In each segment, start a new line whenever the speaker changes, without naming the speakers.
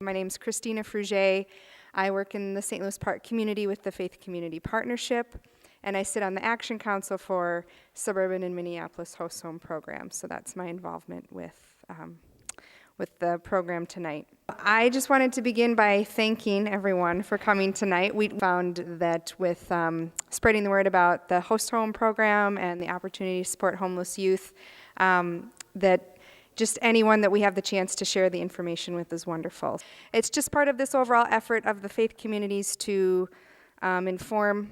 My name is Christina Fruget. I work in the St. Louis Park community with the Faith Community Partnership, and I sit on the Action Council for Suburban and Minneapolis Host Home Program. So that's my involvement with the program tonight. I just wanted to begin by thanking everyone for coming tonight. We found that with spreading the word about the Host Home Program and the opportunity to support homeless youth, that just anyone that we have the chance to share the information with is wonderful. It's just part of this overall effort of the faith communities to inform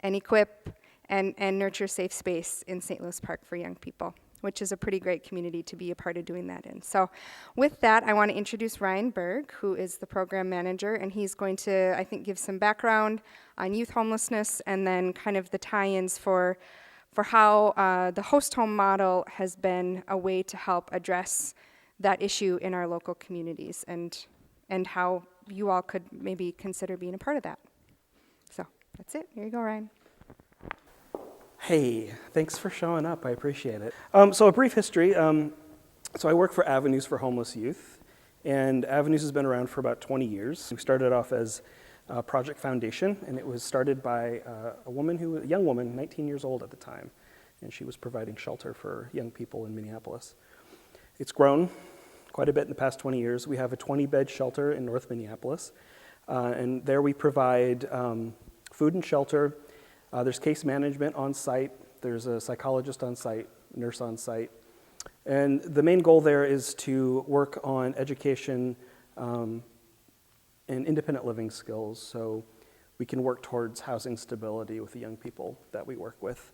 and equip and nurture safe space in St. Louis Park for young people, which is a pretty great community to be a part of doing that in. So with that, I want to introduce Ryan Berg, who is the program manager, and he's going to, I think, give some background on youth homelessness and then kind of the tie-ins for how the host home model has been a way to help address that issue in our local communities and how you all could maybe consider being a part of that. So that's it. Here you go, Ryan.
Hey, thanks for showing up. I appreciate it. So a brief history. So I work for Avenues for Homeless Youth, and Avenues has been around for about 20 years. We started off as Project Foundation, and it was started by a young woman, 19 years old at the time, and she was providing shelter for young people in Minneapolis. It's grown quite a bit in the past 20 years. We have a 20-bed shelter in North Minneapolis, and there we provide food and shelter. There's case management on site. There's a psychologist on site, nurse on site, and the main goal there is to work on education and independent living skills, so we can work towards housing stability with the young people that we work with.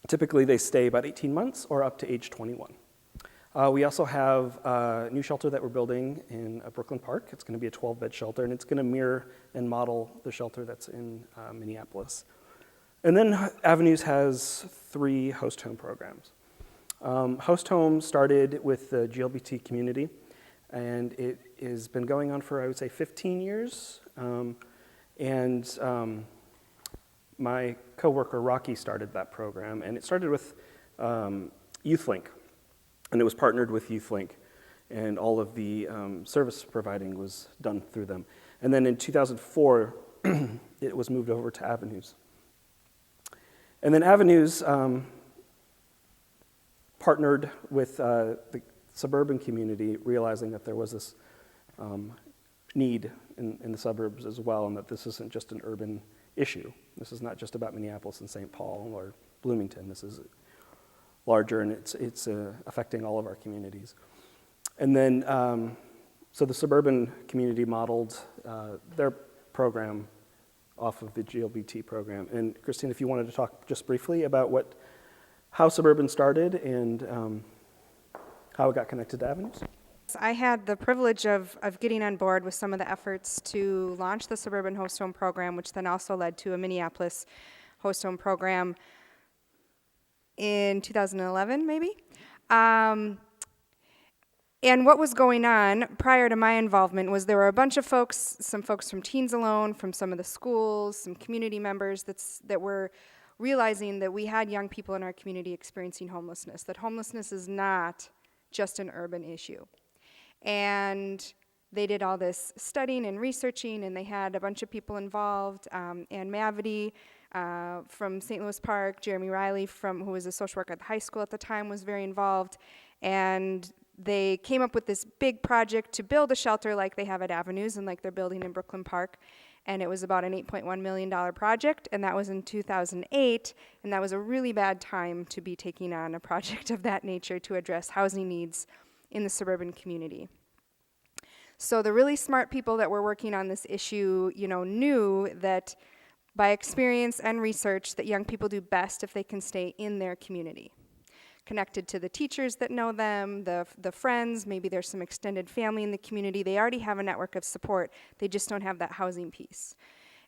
Typically, they stay about 18 months or up to age 21. We also have a new shelter that we're building in Brooklyn Park. It's going to be a 12-bed shelter, and it's going to mirror and model the shelter that's in Minneapolis. And then Avenues has 3 host home programs. Host home started with the GLBT community, and it has been going on for, I would say, 15 years. My coworker, Rocky, started that program, and it started with YouthLink, and it was partnered with YouthLink, and all of the service providing was done through them. And then in 2004, it was moved over to Avenues. And then Avenues partnered with the suburban community, realizing that there was this need in the suburbs as well, and that this isn't just an urban issue. This is not just about Minneapolis and St. Paul or Bloomington. This is larger, and it's affecting all of our communities. And then, so the suburban community modeled their program off of the GLBT program. And Christine, if you wanted to talk just briefly about how Suburban started and how it got connected to Avenues.
I had the privilege of getting on board with some of the efforts to launch the Suburban Host Home Program, which then also led to a Minneapolis Host Home Program in 2011, maybe. And what was going on prior to my involvement was there were a bunch of folks, some folks from Teens Alone, from some of the schools, some community members that were realizing that we had young people in our community experiencing homelessness, that homelessness is not just an urban issue. And they did all this studying and researching, and they had a bunch of people involved. Ann Mavity from St. Louis Park, Jeremy Riley, who was a social worker at the high school at the time, was very involved. And they came up with this big project to build a shelter like they have at Avenues and like they're building in Brooklyn Park. And it was about an $8.1 million project, and that was in 2008, and that was a really bad time to be taking on a project of that nature to address housing needs in the suburban community. So the really smart people that were working on this issue, knew that by experience and research that young people do best if they can stay in their community, connected to the teachers that know them, the friends, maybe there's some extended family in the community. They already have a network of support. They just don't have that housing piece.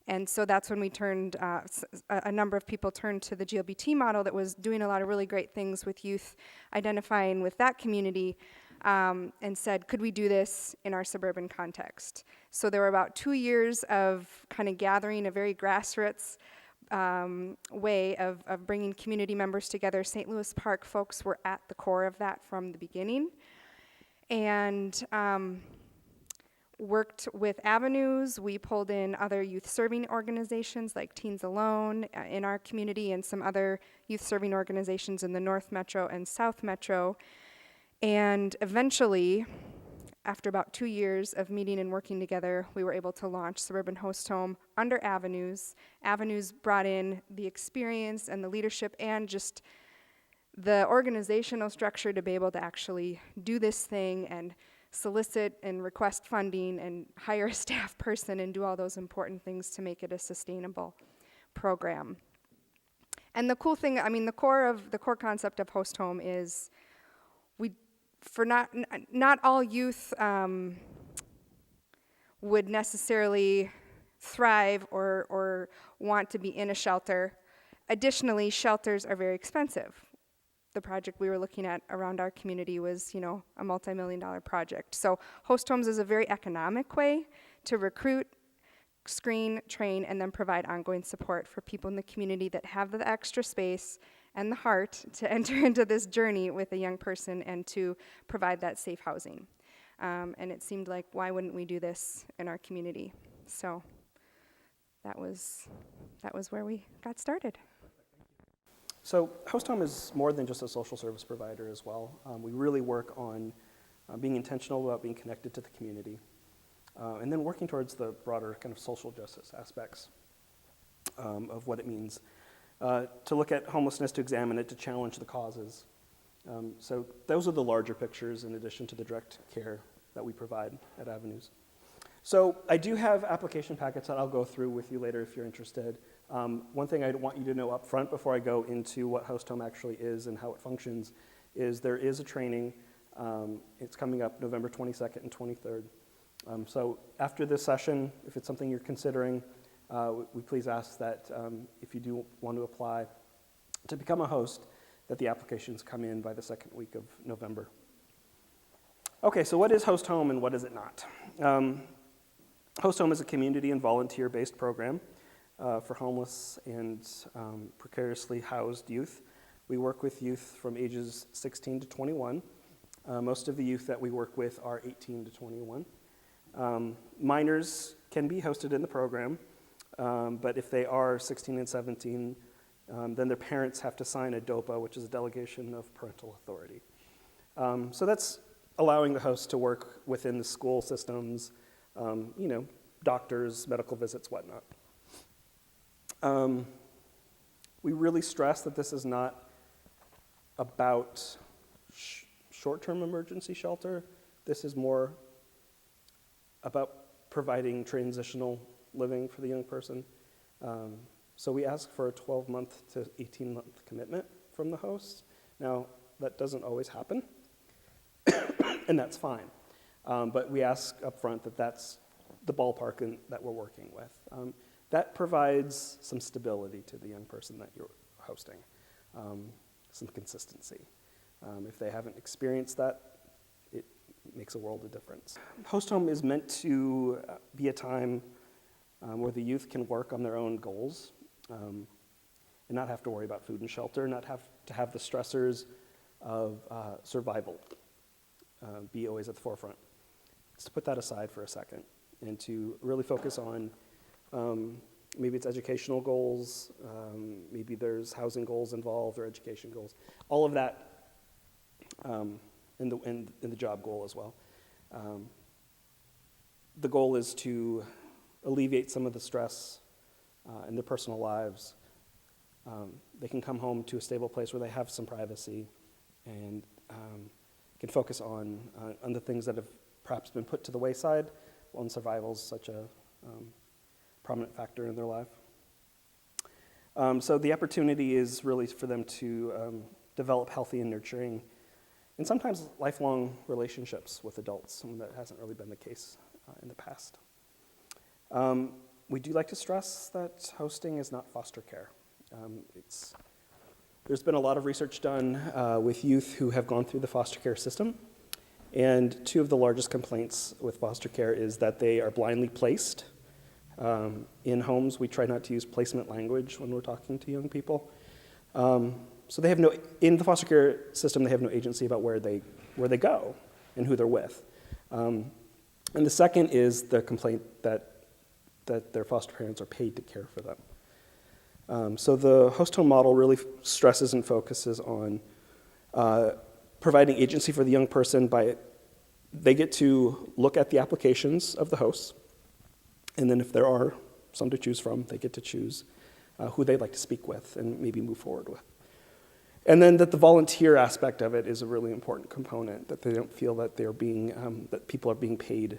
And so that's when we turned, a number of people turned to the GLBT model that was doing a lot of really great things with youth, identifying with that community, and said, could we do this in our suburban context? So there were about 2 years of kind of gathering a very grassroots way of bringing community members together. St. Louis Park folks were at the core of that from the beginning. And worked with Avenues. We pulled in other youth serving organizations like Teens Alone in our community and some other youth serving organizations in the North Metro and South Metro. And eventually, after about 2 years of meeting and working together, we were able to launch Suburban Host Home under Avenues. Avenues brought in the experience and the leadership and just the organizational structure to be able to actually do this thing and solicit and request funding and hire a staff person and do all those important things to make it a sustainable program. And the cool thing, I mean, the core concept of Host Home is not all youth would necessarily thrive or want to be in a shelter. Additionally, shelters are very expensive. The project we were looking at around our community was, a multi-million-dollar project. So Host Homes is a very economic way to recruit, screen, train, and then provide ongoing support for people in the community that have the extra space and the heart to enter into this journey with a young person and to provide that safe housing. And it seemed like, why wouldn't we do this in our community? So that was where we got started.
So Host Home is more than just a social service provider as well. We really work on being intentional about being connected to the community, and then working towards the broader kind of social justice aspects of what it means to look at homelessness, to examine it, to challenge the causes. So those are the larger pictures in addition to the direct care that we provide at Avenues. So I do have application packets that I'll go through with you later if you're interested. One thing I want you to know up front before I go into what Host Home actually is and how it functions is there is a training. It's coming up November 22nd and 23rd. So after this session, if it's something you're considering, we please ask that if you do want to apply to become a host, that the applications come in by the second week of November. Okay, so what is Host Home and what is it not? Host Home is a community and volunteer-based program for homeless and precariously housed youth. We work with youth from ages 16 to 21. Most of the youth that we work with are 18 to 21. Minors can be hosted in the program, but if they are 16 and 17, then their parents have to sign a DOPA, which is a delegation of parental authority. So that's allowing the host to work within the school systems, doctors, medical visits, whatnot. We really stress that this is not about short-term emergency shelter. This is more about providing transitional living for the young person. So we ask for a 12-month to 18-month commitment from the host. Now, that doesn't always happen, and that's fine. But we ask up front that that's the ballpark that we're working with. That provides some stability to the young person that you're hosting, some consistency. If they haven't experienced that, it makes a world of difference. Host Home is meant to be a time where the youth can work on their own goals and not have to worry about food and shelter, not have to have the stressors of survival be always at the forefront. Just to put that aside for a second and to really focus on maybe it's educational goals, maybe there's housing goals involved or education goals, all of that in the job goal as well. The goal is to alleviate some of the stress in their personal lives. They can come home to a stable place where they have some privacy and can focus on the things that have perhaps been put to the wayside when survival is such a prominent factor in their life. So the opportunity is really for them to develop healthy and nurturing and sometimes lifelong relationships with adults, something that hasn't really been the case in the past. We do like to stress that hosting is not foster care. There's been a lot of research done with youth who have gone through the foster care system, and two of the largest complaints with foster care is that they are blindly placed in homes. We try not to use placement language when we're talking to young people. So they have in the foster care system, they have no agency about where they go and who they're with. And the second is the complaint that their foster parents are paid to care for them. So the host home model really stresses and focuses on providing agency for the young person by they get to look at the applications of the hosts, and then if there are some to choose from, they get to choose who they'd like to speak with and maybe move forward with. And then that the volunteer aspect of it is a really important component, that they don't feel that they're being, that people are being paid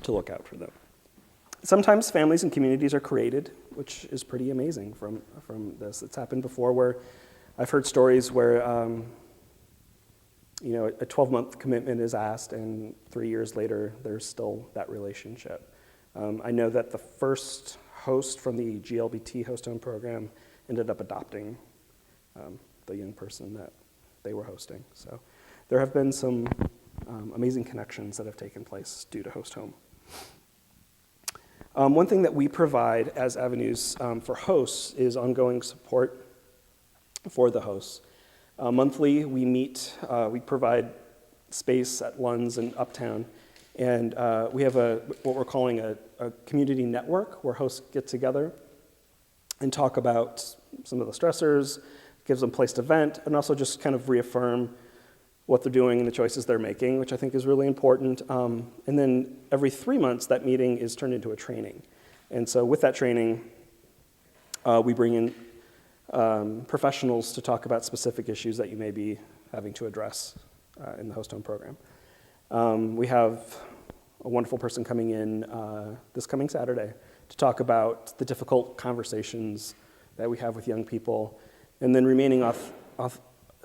to look out for them. Sometimes families and communities are created, which is pretty amazing from this. It's happened before where I've heard stories where a 12-month commitment is asked, and 3 years later, there's still that relationship. I know that the first host from the GLBT Host Home Program ended up adopting the young person that they were hosting. So there have been some amazing connections that have taken place due to Host Home. One thing that we provide as avenues for hosts is ongoing support for the hosts. Monthly, we meet, we provide space at Lunds and Uptown, and we have what we're calling a community network where hosts get together and talk about some of the stressors, gives them a place to vent, and also just kind of reaffirm what they're doing and the choices they're making, which I think is really important. And then every 3 months, that meeting is turned into a training. And so with that training, we bring in professionals to talk about specific issues that you may be having to address in the Host Home Program. We have a wonderful person coming in this coming Saturday to talk about the difficult conversations that we have with young people, and then remaining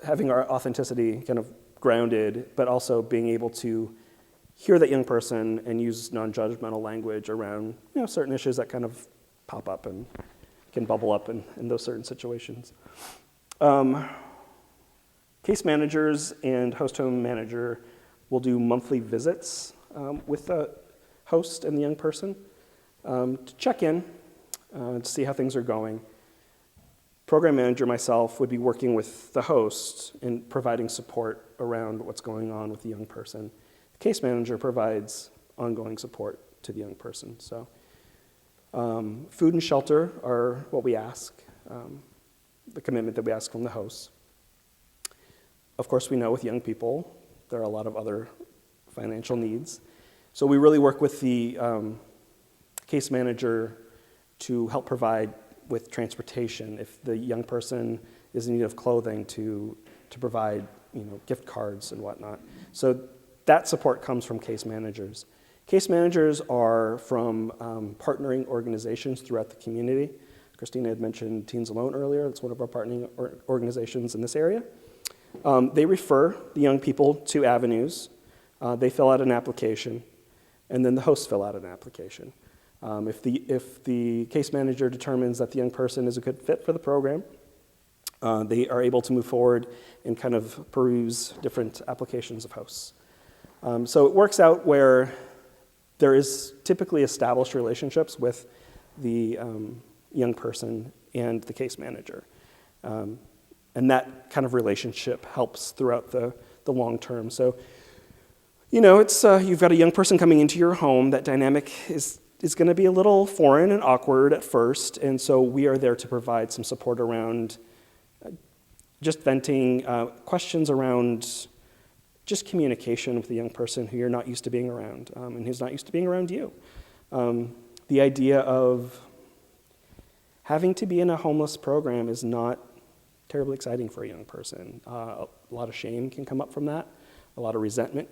having our authenticity kind of grounded, but also being able to hear that young person and use non-judgmental language around certain issues that kind of pop up and can bubble up in those certain situations. Case managers and host home manager will do monthly visits with the host and the young person to check in, to see how things are going. Program manager, myself, would be working with the host and providing support around what's going on with the young person. The case manager provides ongoing support to the young person. So food and shelter are what we ask, the commitment that we ask from the hosts. Of course, we know with young people, there are a lot of other financial needs. So we really work with the case manager to help provide with transportation. If the young person is in need of clothing, to provide gift cards and whatnot. So that support comes from case managers. Case managers are from partnering organizations throughout the community. Christina had mentioned Teens Alone earlier. That's one of our partnering organizations in this area. They refer the young people to avenues. They fill out an application, and then the hosts fill out an application. If the case manager determines that the young person is a good fit for the program, they are able to move forward and kind of peruse different applications of hosts. So it works out where there is typically established relationships with the young person and the case manager. And that kind of relationship helps throughout the long term. So, it's you've got a young person coming into your home. That dynamic is going to be a little foreign and awkward at first, and so we are there to provide some support around just venting, questions around just communication with the young person who you're not used to being around, and who's not used to being around you. The idea of having to be in a homeless program is not terribly exciting for a young person. A lot of shame can come up from that, a lot of resentment.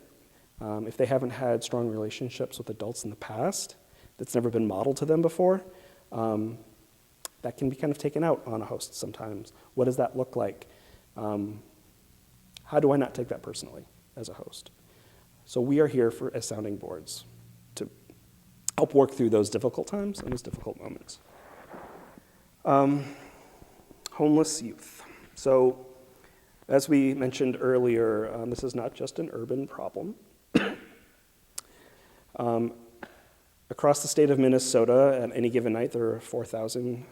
If they haven't had strong relationships with adults in the past, that's never been modeled to them before, that can be kind of taken out on a host sometimes. What does that look like? How do I not take that personally as a host? So we are here as sounding boards to help work through those difficult times and those difficult moments. Homeless youth. So as we mentioned earlier, this is not just an urban problem. Across the state of Minnesota, at any given night, there are 4,000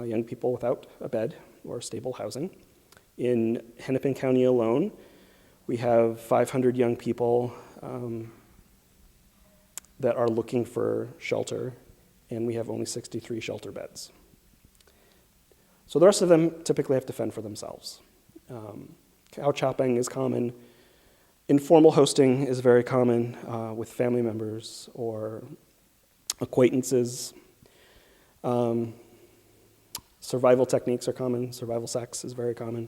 young people without a bed or stable housing. In Hennepin County alone, we have 500 young people that are looking for shelter, and we have only 63 shelter beds. So the rest of them typically have to fend for themselves. Couch hopping is common. Informal hosting is very common with family members or acquaintances. Survival techniques are common. Survival sex is very common.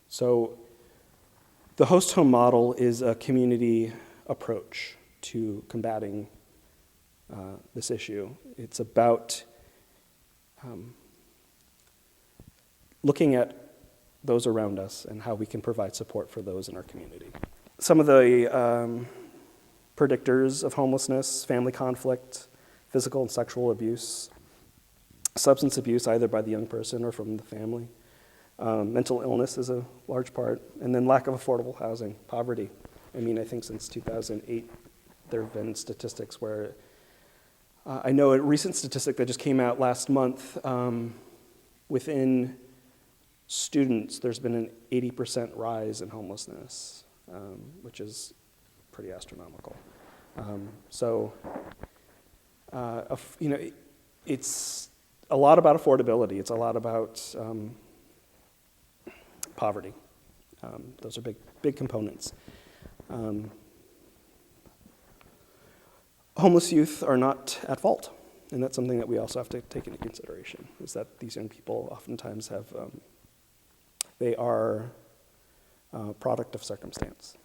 So the host home model is a community approach to combating this issue. It's about looking at those around us and how we can provide support for those in our community. Some of the predictors of homelessness: family conflict, physical and sexual abuse, substance abuse either by the young person or from the family. Mental illness is a large part, and then lack of affordable housing, poverty. I mean, I think since 2008, there have been statistics where, I know a recent statistic that just came out last month, within students, there's been an 80% rise in homelessness, which is pretty astronomical. It's a lot about affordability. It's a lot about poverty. Those are big components. Homeless youth are not at fault, and that's something that we also have to take into consideration, is that these young people oftentimes have, they are a product of circumstance.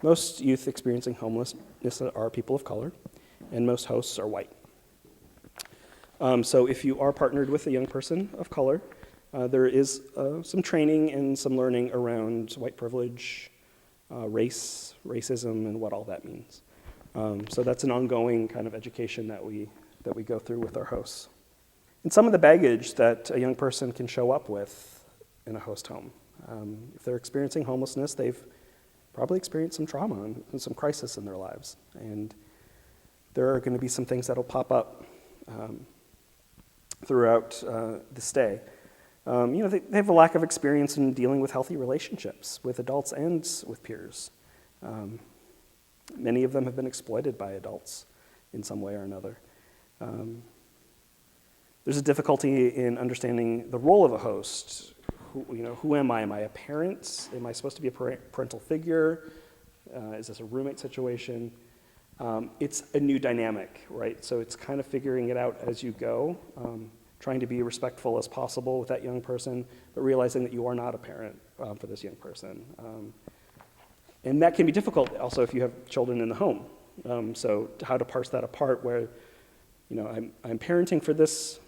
Most youth experiencing homelessness are people of color, and most hosts are white. So if you are partnered with a young person of color, there is some training and some learning around white privilege, race, racism, and what all that means. So that's an ongoing kind of education that we go through with our hosts. And some of the baggage that a young person can show up with in a host home. If they're experiencing homelessness, they've probably experienced some trauma and some crisis in their lives. And there are going to be some things that will pop up throughout the stay. They have a lack of experience in dealing with healthy relationships with adults and with peers. Many of them have been exploited by adults in some way or another. There's a difficulty in understanding the role of a host. Who am I? Am I a parent? Am I supposed to be a parental figure? Is this a roommate situation? It's a new dynamic, right? So it's kind of figuring it out as you go, trying to be respectful as possible with that young person, but realizing that you are not a parent for this young person. And that can be difficult also if you have children in the home. So how to parse that apart where, I'm parenting for this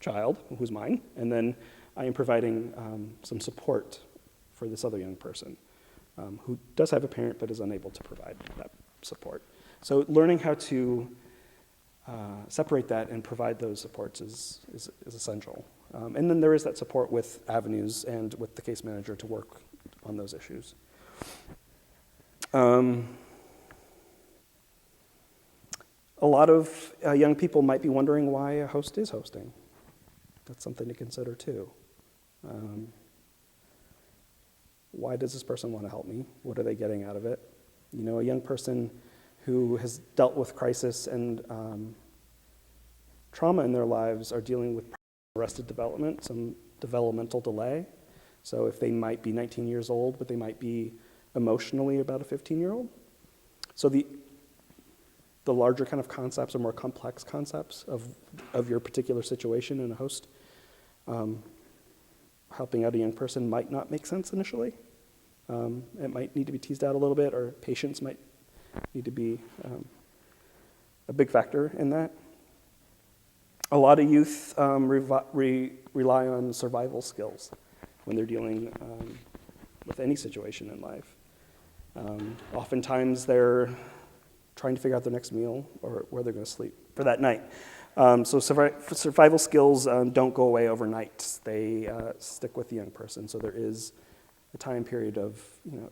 child, who's mine, and then I am providing some support for this other young person who does have a parent but is unable to provide that support. So learning how to separate that and provide those supports is essential. And then there is that support with avenues and with the case manager to work on those issues. A lot of young people might be wondering why a host is hosting. That's something to consider too. Why does this person want to help me? What are they getting out of it? A young person who has dealt with crisis and trauma in their lives are dealing with arrested development, some developmental delay. So if they might be 19 years old, but they might be emotionally about a 15-year-old. So the larger kind of concepts or more complex concepts of your particular situation in a host, helping out a young person might not make sense initially. It might need to be teased out a little bit, or patience might need to be a big factor in that. A lot of youth rely on survival skills when they're dealing with any situation in life. Oftentimes they're trying to figure out their next meal or where they're going to sleep for that night. So survival skills don't go away overnight. They stick with the young person. So there is a time period of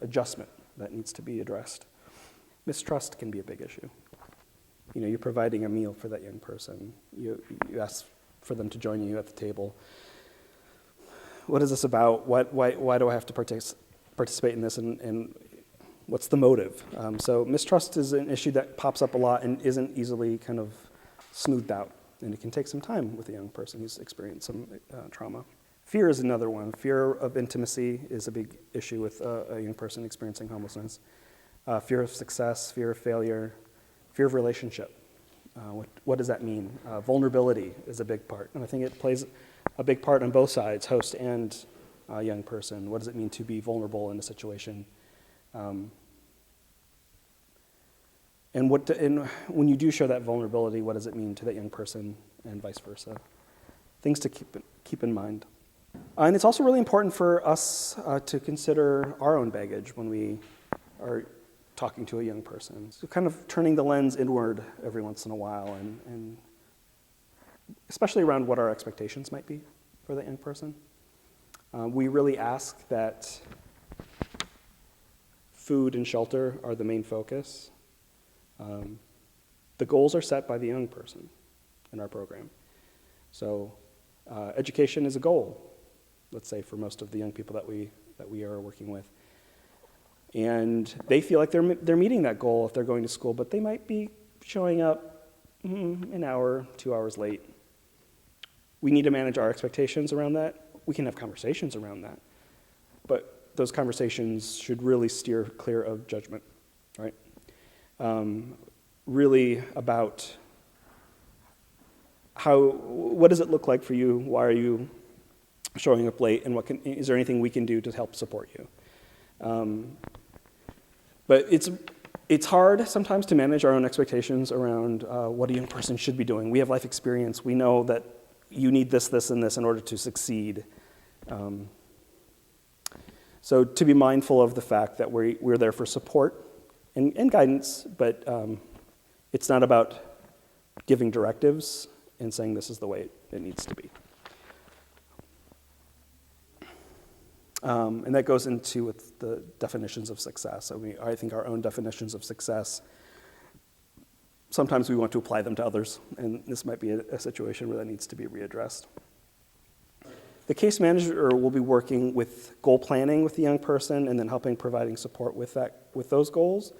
adjustment that needs to be addressed. Mistrust can be a big issue. You're providing a meal for that young person. You ask for them to join you at the table. What is this about? Why do I have to participate in this? And What's the motive? So mistrust is an issue that pops up a lot and isn't easily kind of smoothed out. And it can take some time with a young person who's experienced some trauma. Fear is another one. Fear of intimacy is a big issue with a young person experiencing homelessness. Fear of success, fear of failure, fear of relationship. What does that mean? Vulnerability is a big part. And I think it plays a big part on both sides, host and young person. What does it mean to be vulnerable in a situation? And when you do show that vulnerability, what does it mean to that young person and vice versa? Things to keep in mind. And it's also really important for us to consider our own baggage when we are talking to a young person. So kind of turning the lens inward every once in a while, and especially around what our expectations might be for that young person. We really ask that food and shelter are the main focus. The goals are set by the young person in our program. So education is a goal, let's say, for most of the young people that we are working with. And they feel like they're meeting that goal if they're going to school, but they might be showing up an hour, 2 hours late. We need to manage our expectations around that. We can have conversations around that, but those conversations should really steer clear of judgment, right? Really about what does it look like for you? Why are you showing up late? And is there anything we can do to help support you? But it's hard sometimes to manage our own expectations around what a young person should be doing. We have life experience. We know that you need this, this, and this in order to succeed. So to be mindful of the fact that we're there for support and guidance, but it's not about giving directives and saying this is the way it needs to be. And that goes into with the definitions of success. I think our own definitions of success, sometimes we want to apply them to others, and this might be a situation where that needs to be readdressed. The case manager will be working with goal planning with the young person and then providing support with those goals.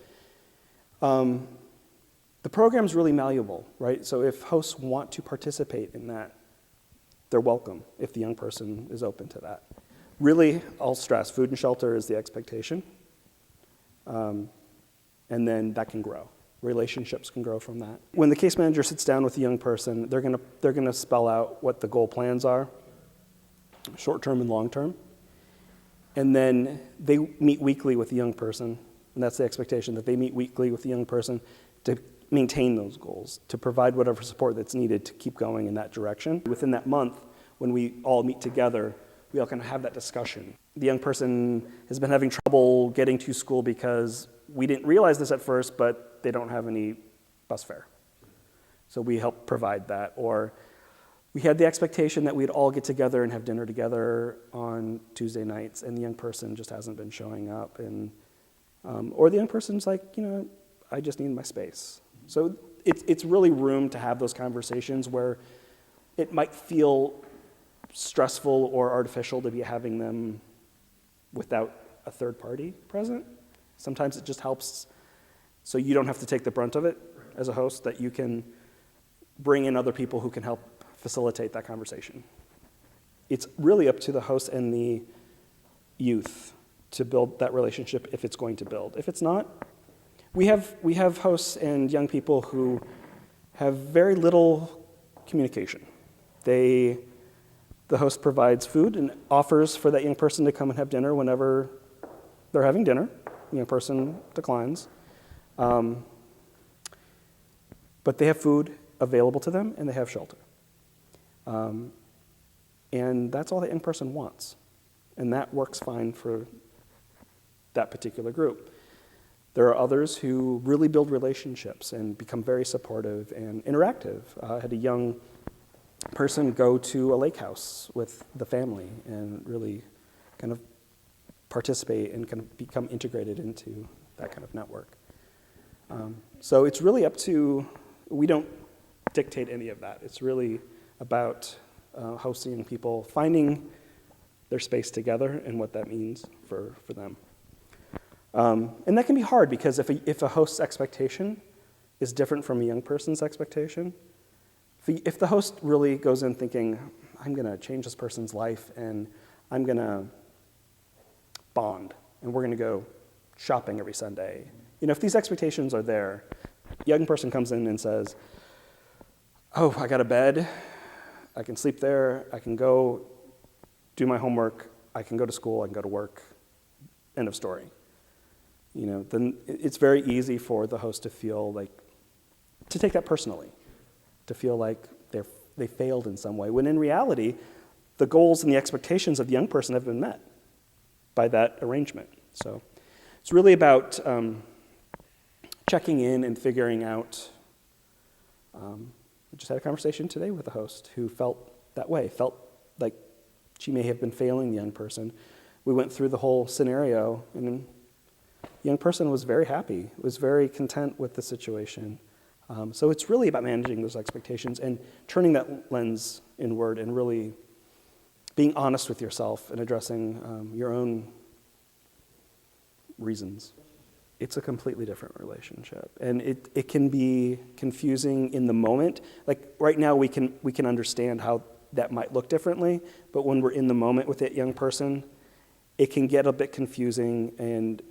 The program is really malleable, right? So if hosts want to participate in that, they're welcome if the young person is open to that. Really, I'll stress, food and shelter is the expectation. And then that can grow. Relationships can grow from that. When the case manager sits down with the young person, they're gonna spell out what the goal plans are, short-term and long-term. And then they meet weekly with the young person, and that's the expectation, that they meet weekly with the young person to maintain those goals, to provide whatever support that's needed to keep going in that direction. Within that month, when we all meet together, we all kind of have that discussion. The young person has been having trouble getting to school because we didn't realize this at first, but they don't have any bus fare. So we help provide that. Or we had the expectation that we'd all get together and have dinner together on Tuesday nights, and the young person just hasn't been showing up. Or the young person's like, I just need my space. So it's really room to have those conversations where it might feel stressful or artificial to be having them without a third party present. Sometimes it just helps so you don't have to take the brunt of it as a host, that you can bring in other people who can help facilitate that conversation. It's really up to the host and the youth to build that relationship if it's going to build. If it's not, we have hosts and young people who have very little communication. The host provides food and offers for that young person to come and have dinner whenever they're having dinner. The young person declines. But they have food available to them, and they have shelter. And that's all the young person wants. And that works fine for that particular group. There are others who really build relationships and become very supportive and interactive. I had a young person go to a lake house with the family and really kind of participate and kind of become integrated into that kind of network. So it's really up to, we don't dictate any of that. It's really about hosting people, finding their space together and what that means for them. And that can be hard because if a host's expectation is different from a young person's expectation, if the host really goes in thinking, I'm going to change this person's life and I'm going to bond and we're going to go shopping every Sunday. If these expectations are there, a young person comes in and says, oh, I got a bed, I can sleep there, I can go do my homework, I can go to school, I can go to work, end of story. Then it's very easy for the host to feel like, to take that personally, to feel like they failed in some way, when in reality, the goals and the expectations of the young person have been met by that arrangement. So it's really about checking in and figuring out. We just had a conversation today with a host who felt that way, felt like she may have been failing the young person. We went through the whole scenario, and the young person was very happy, was very content with the situation. So it's really about managing those expectations and turning that lens inward and really being honest with yourself and addressing your own reasons. It's a completely different relationship. And it can be confusing in the moment. Like right now we can understand how that might look differently, but when we're in the moment with that young person, it can get a bit confusing and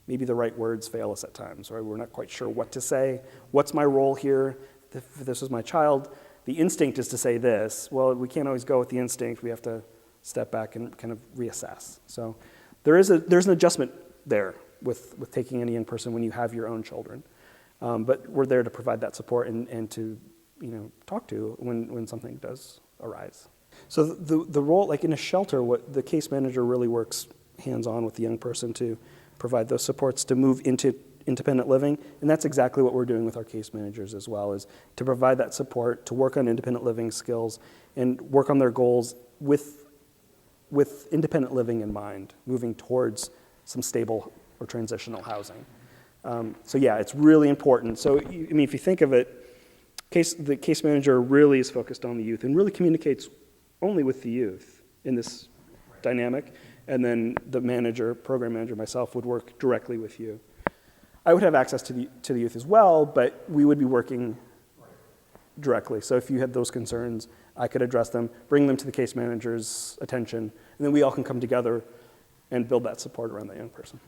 maybe the right words fail us at times, right? We're not quite sure what to say. What's my role here? If this was my child, the instinct is to say this. Well, we can't always go with the instinct. We have to step back and kind of reassess. So there's an adjustment there with taking in a young person when you have your own children. But we're there to provide that support and to talk to when something does arise. So the role, like in a shelter, what the case manager really works hands-on with the young person to provide those supports to move into independent living, and that's exactly what we're doing with our case managers as well, is to provide that support, to work on independent living skills, and work on their goals with independent living in mind, moving towards some stable or transitional housing. So yeah, it's really important. So if you think of it, the case manager really is focused on the youth and really communicates only with the youth in this dynamic, and then the program manager, myself, would work directly with you. I would have access to the youth as well, but we would be working directly. So if you had those concerns, I could address them, bring them to the case manager's attention, and then we all can come together and build that support around that young person.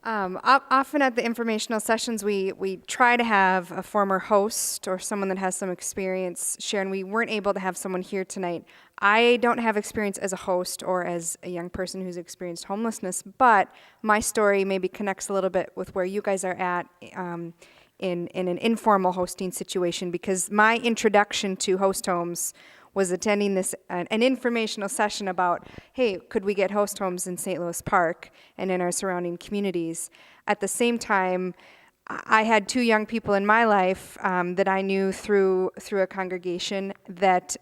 Often at the informational sessions, we try to have a former host or someone that has some experience share, and we weren't able to have someone here tonight. I don't have experience as a host or as a young person who's experienced homelessness, but my story maybe connects a little bit with where you guys are at in an informal hosting situation, because my introduction to host homes was attending an informational session about, hey, could we get host homes in St. Louis Park and in our surrounding communities? At the same time, I had two young people in my life that I knew through a congregation that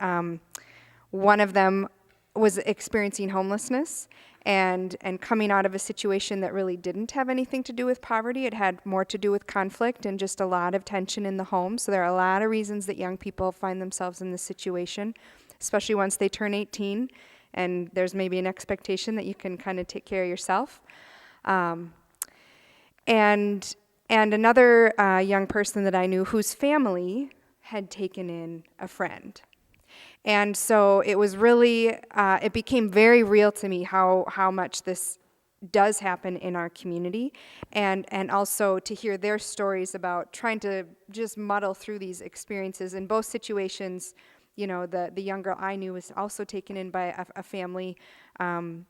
one of them was experiencing homelessness and coming out of a situation that really didn't have anything to do with poverty. It had more to do with conflict and just a lot of tension in the home. So there are a lot of reasons that young people find themselves in this situation, especially once they turn 18, and there's maybe an expectation that you can kind of take care of yourself. And another young person that I knew whose family had taken in a friend. And so it was really, it became very real to me how much this does happen in our community, and also to hear their stories about trying to just muddle through these experiences. In both situations, the young girl I knew was also taken in by a family, and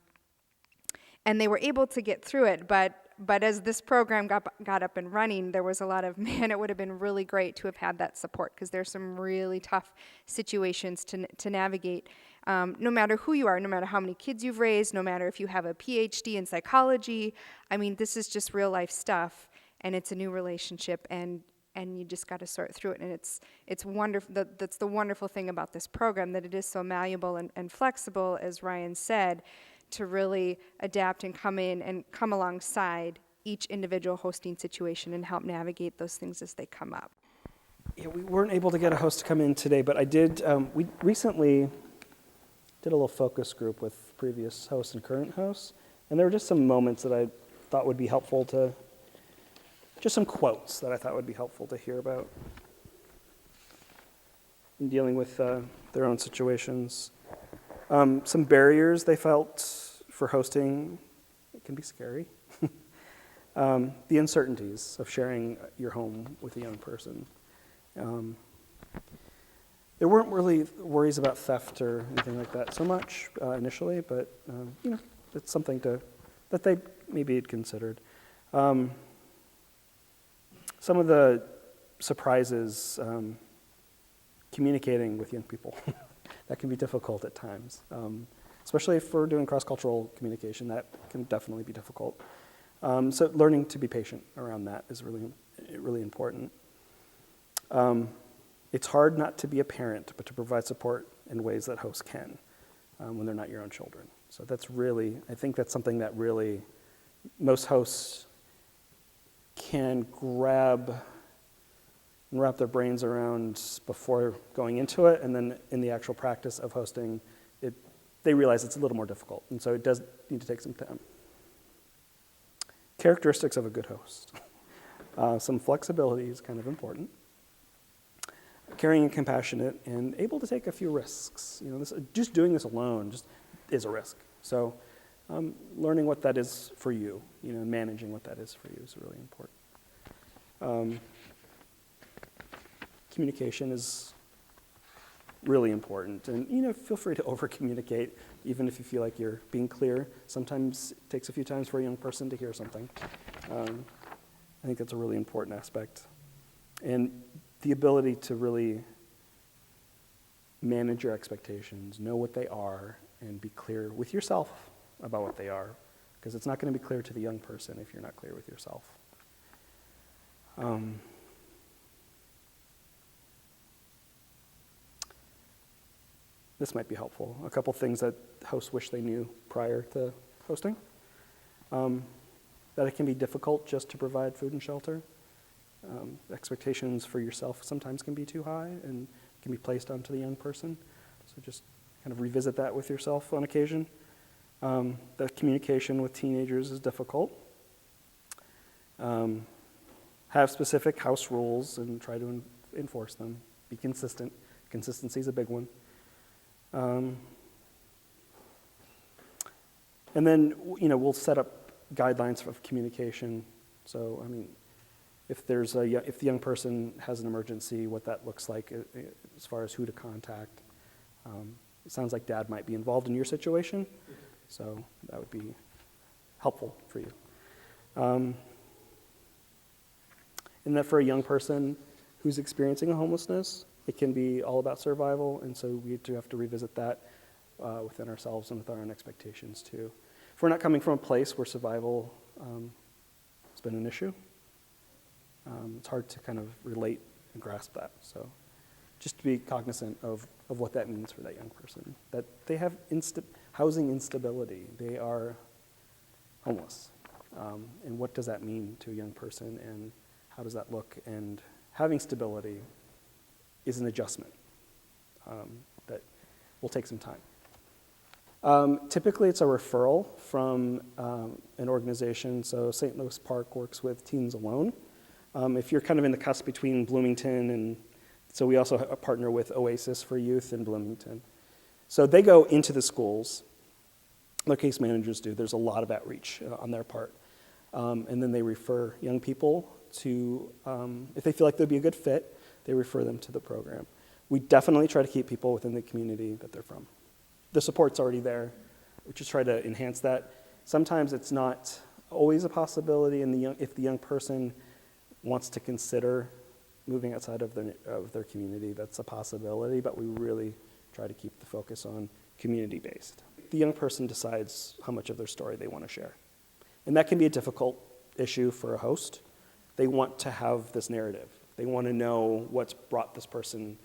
they were able to get through it, but as this program got up and running, there was a lot of, man, it would have been really great to have had that support, because there's some really tough situations to navigate, no matter who you are, no matter how many kids you've raised, no matter if you have a PhD in psychology. I mean, this is just real life stuff, and it's a new relationship, and you just got to sort through it. And it's wonderful. That's the wonderful thing about this program, that it is so malleable and flexible, as Ryan said, to really adapt and come in and come alongside each individual hosting situation and help navigate those things as they come up.
Yeah, we weren't able to get a host to come in today, but I did. We recently did a little focus group with previous hosts and current hosts, And there were just some moments that I thought would be helpful to, just some quotes that I thought would be helpful to hear about in dealing with their own situations. Some barriers they felt for hosting. It can be scary. The uncertainties of sharing your home with a young person. There weren't really worries about theft or anything like that so much initially, but it's something that they maybe had considered. Some of the surprises, communicating with young people, that can be difficult at times, especially if we're doing cross-cultural communication. That can definitely be difficult. So learning to be patient around that is really important. It's hard not to be a parent, but to provide support in ways that hosts can when they're not your own children. So I think that's something that really most hosts can grab and wrap their brains around before going into it, and then in the actual practice of hosting, they realize it's a little more difficult, and so it does need to take some time. Characteristics of a good host. Some flexibility is kind of important. Caring and compassionate, and able to take a few risks. Just doing this alone just is a risk. So learning what that is for you, managing what that is for you is really important. Communication is really important, and feel free to over-communicate, even if you feel like you're being clear. Sometimes it takes a few times for a young person to hear something. I think that's a really important aspect. And the ability to really manage your expectations, know what they are, and be clear with yourself about what they are, because it's not going to be clear to the young person if you're not clear with yourself. This might be helpful. A couple things that hosts wish they knew prior to hosting. That it can be difficult just to provide food and shelter. Expectations for yourself sometimes can be too high and can be placed onto the young person. So just kind of revisit that with yourself on occasion. That communication with teenagers is difficult. Have specific house rules and try to enforce them. Be consistent. Consistency is a big one. And then, we'll set up guidelines of communication. So, if the young person has an emergency, what that looks like as far as who to contact. It sounds like Dad might be involved in your situation, so that would be helpful for you. And that for a young person who's experiencing a homelessness, it can be all about survival, and so we do have to revisit that within ourselves and with our own expectations too. If we're not coming from a place where survival has been an issue, it's hard to kind of relate and grasp that. So just to be cognizant of what that means for that young person, that they have housing instability. They are homeless. And what does that mean to a young person, and how does that look? And having stability is an adjustment that will take some time. Typically, it's a referral from an organization. So St. Louis Park works with Teens Alone. If you're kind of in the cusp between Bloomington and, so we also partner with Oasis for Youth in Bloomington. So they go into the schools. Their case managers do. There's a lot of outreach on their part. And then they refer young people to, if they feel like they'd be a good fit, they refer them to the program. We definitely try to keep people within the community that they're from. The support's already there. We just try to enhance that. Sometimes it's not always a possibility, and if the young person wants to consider moving outside of their community, that's a possibility, but we really try to keep the focus on community-based. The young person decides how much of their story they want to share. And that can be a difficult issue for a host. They want to have this narrative. They want to know what's brought this person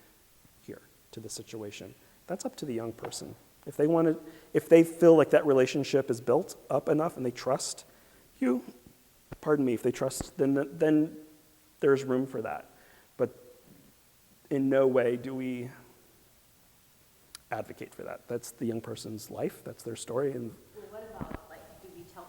here to this situation. That's up to the young person. If they feel like that relationship is built up enough and they trust you, if they trust, then there's room for that. But in no way do we advocate for that. That's the young person's life. That's their story. And
well, what about, do we tell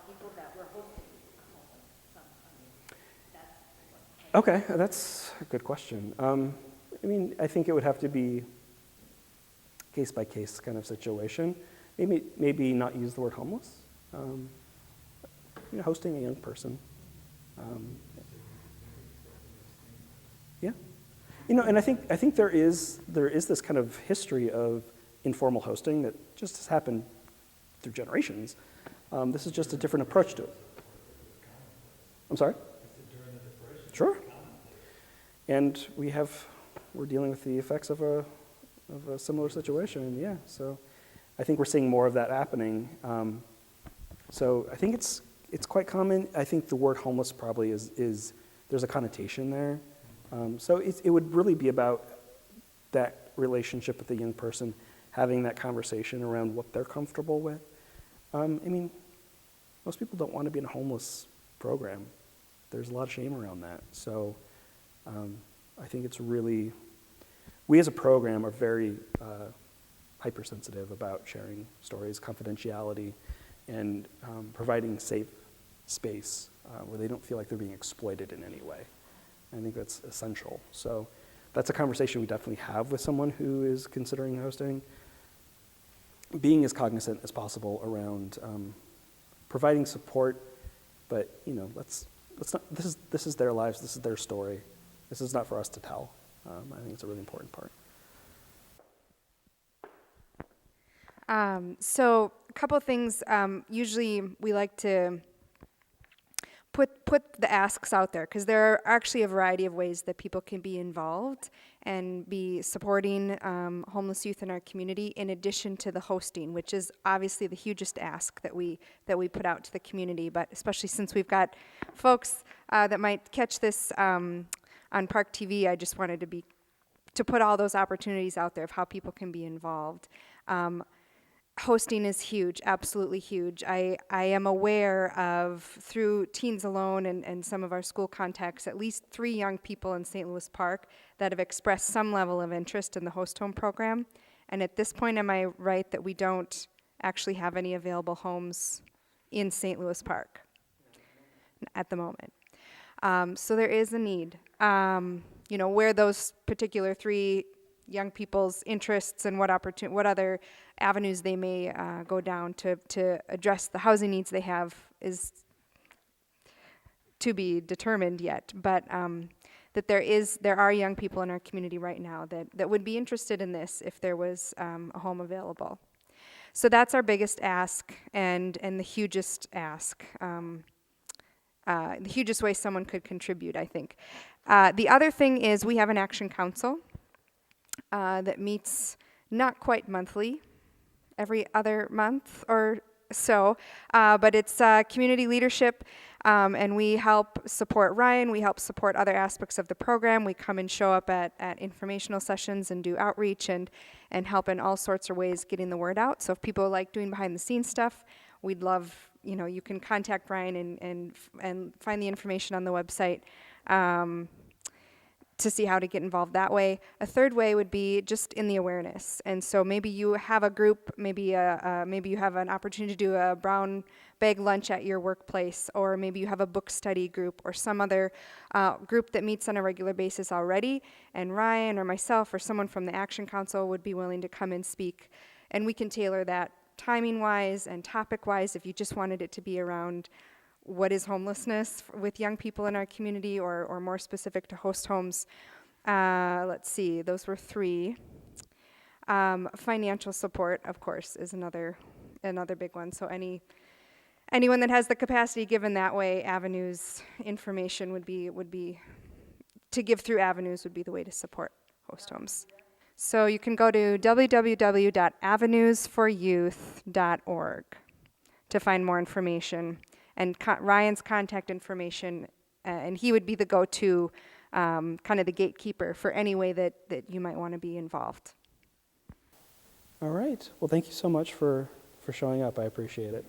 Okay, that's a good question. I mean, I think it would have to be case-by-case kind of situation. Maybe not use the word homeless. Hosting a young person. Yeah. And I think there is this kind of history of informal hosting that just has happened through generations. This is just a different approach to it. I'm sorry? Sure. And we're dealing with the effects of a similar situation, yeah. So I think we're seeing more of that happening. So I think it's quite common. I think the word homeless probably is there's a connotation there. So it would really be about that relationship with the young person, having that conversation around what they're comfortable with. I mean, most people don't want to be in a homeless program. There's a lot of shame around that. So I think it's really, we as a program are very hypersensitive about sharing stories, confidentiality, and providing safe space where they don't feel like they're being exploited in any way. I think that's essential. So that's a conversation we definitely have with someone who is considering hosting. Being as cognizant as possible around providing support, but let's not. This is their lives. This is their story. This is not for us to tell. I think it's a really important part.
So a couple things. Usually we like to put the asks out there because there are actually a variety of ways that people can be involved and be supporting homeless youth in our community in addition to the hosting, which is obviously the hugest ask that we put out to the community. But especially since we've got folks that might catch this on Park TV, I just wanted to put all those opportunities out there of how people can be involved. Hosting is huge, absolutely huge. I am aware of, through Teens Alone and some of our school contacts, at least 3 young people in St. Louis Park that have expressed some level of interest in the host home program. And at this point, am I right that we don't actually have any available homes in St. Louis Park at the moment? So there is a need. Where those particular 3 young people's interests and what other avenues they may go down to address the housing needs they have is to be determined yet. But that there are young people in our community right now that would be interested in this if there was a home available. So that's our biggest ask and the hugest ask. The hugest way someone could contribute, I think. The other thing is we have an action council that meets not quite monthly, every other month or so, but it's community leadership, and we help support Ryan, we help support other aspects of the program. We come and show up at informational sessions and do outreach and help in all sorts of ways getting the word out. So if people like doing behind the scenes stuff, we'd love, you can contact Ryan and find the information on the website to see how to get involved that way. A third way would be just in the awareness. And so maybe you have a group, maybe you have an opportunity to do a brown bag lunch at your workplace, or maybe you have a book study group or some other group that meets on a regular basis already, and Ryan or myself or someone from the Action Council would be willing to come and speak. And we can tailor that timing-wise and topic-wise if you just wanted it to be around what is homelessness with young people in our community, or more specific to host homes. Let's see, those were 3. Financial support, of course, is another big one. So anyone that has the capacity given that way, avenues, information would be to give through avenues would be the way to support host homes. So you can go to www.avenuesforyouth.org to find more information. And Ryan's contact information, and he would be the go-to, kind of the gatekeeper for any way that you might want to be involved.
All right. Well, thank you so much for showing up. I appreciate it.